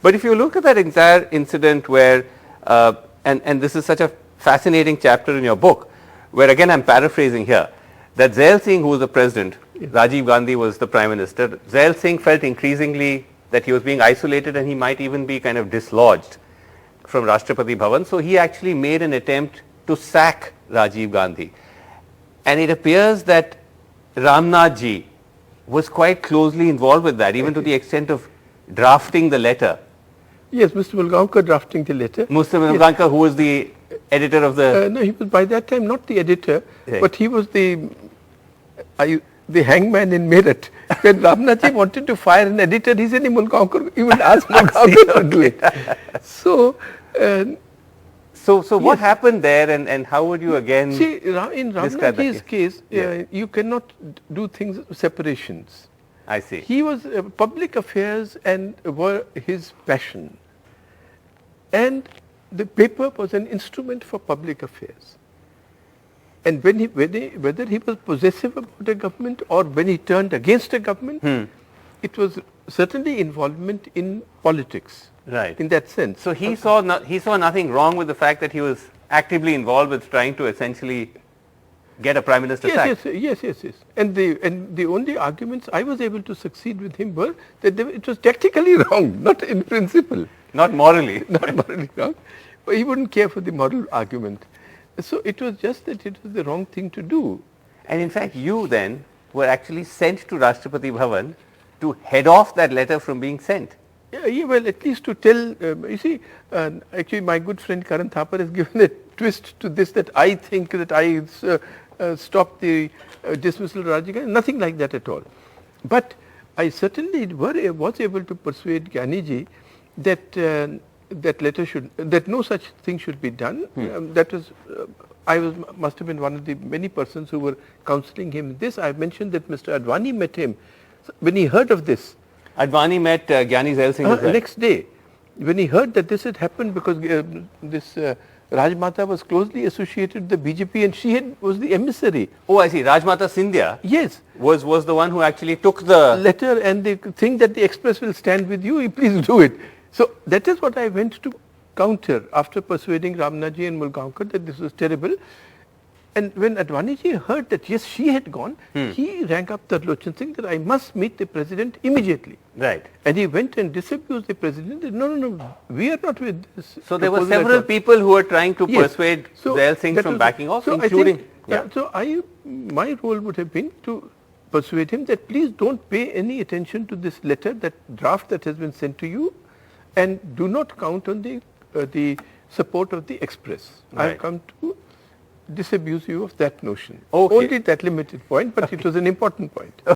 But if you look at that entire incident where, and this is such a fascinating chapter in your book, where again I'm paraphrasing here, that Zail Singh, who was the president, Rajiv Gandhi was the prime minister, Zail Singh felt increasingly that he was being isolated and he might even be kind of dislodged from Rashtrapati Bhavan. So he actually made an attempt to sack Rajiv Gandhi. And it appears that Ramnath ji was quite closely involved with that, even to the extent of drafting the letter. Yes, Mr. Goenka drafting the letter. Mr. Goenka, who was the editor of the... no, he was by that time not the editor, right, but he was the hangman in Meerut. When Ramnath ji wanted to fire an editor, he said, he would ask Goenka to do it. So, So what happened there, and how would you again... See, in Ramnath ji's case, you cannot do things separations. I see. He was public affairs and were his passion, and the paper was an instrument for public affairs. And whether he was possessive about a government or when he turned against a government, it was certainly involvement in politics. Right. In that sense. So he saw nothing wrong with the fact that he was actively involved with trying to essentially get a prime minister sacked. Yes. And the only arguments I was able to succeed with him were that it was tactically wrong, not in principle. Not morally. Not morally wrong. But he wouldn't care for the moral argument. So it was just that it was the wrong thing to do. And in fact, you then were actually sent to Rashtrapati Bhavan to head off that letter from being sent. Yeah, well, at least to tell, you see, actually my good friend Karan Thapar has given a twist to this, that I think that I stopped the dismissal of Rajiv Gandhi. Nothing like that at all. But I certainly was able to persuade Gandhi that that no such thing should be done. That was, must have been one of the many persons who were counseling him this. I mentioned that Mr. Advani met him when he heard of this. Advani met Gyani Zail Singh The next day, when he heard that this had happened, because this Rajmata was closely associated with the BJP and she was the emissary. Oh, I see. Rajmata Scindia, yes, was the one who actually took the letter and the thing that the Express will stand with you, please do it. So that is what I went to counter after persuading Ramnath ji and Goenka that this was terrible. And when Advani ji heard that yes, she had gone, he rang up Tarlochan Singh that I must meet the president immediately. Right. And he went and disabused the president that no, we are not with this. So there were several people who were trying to persuade Zail Singh from backing off, including... my role would have been to persuade him that please don't pay any attention to this letter, that draft that has been sent to you, and do not count on the support of the Express. Right. I have come to disabuse you of that notion. Okay. Only that limited point, but it was an important point.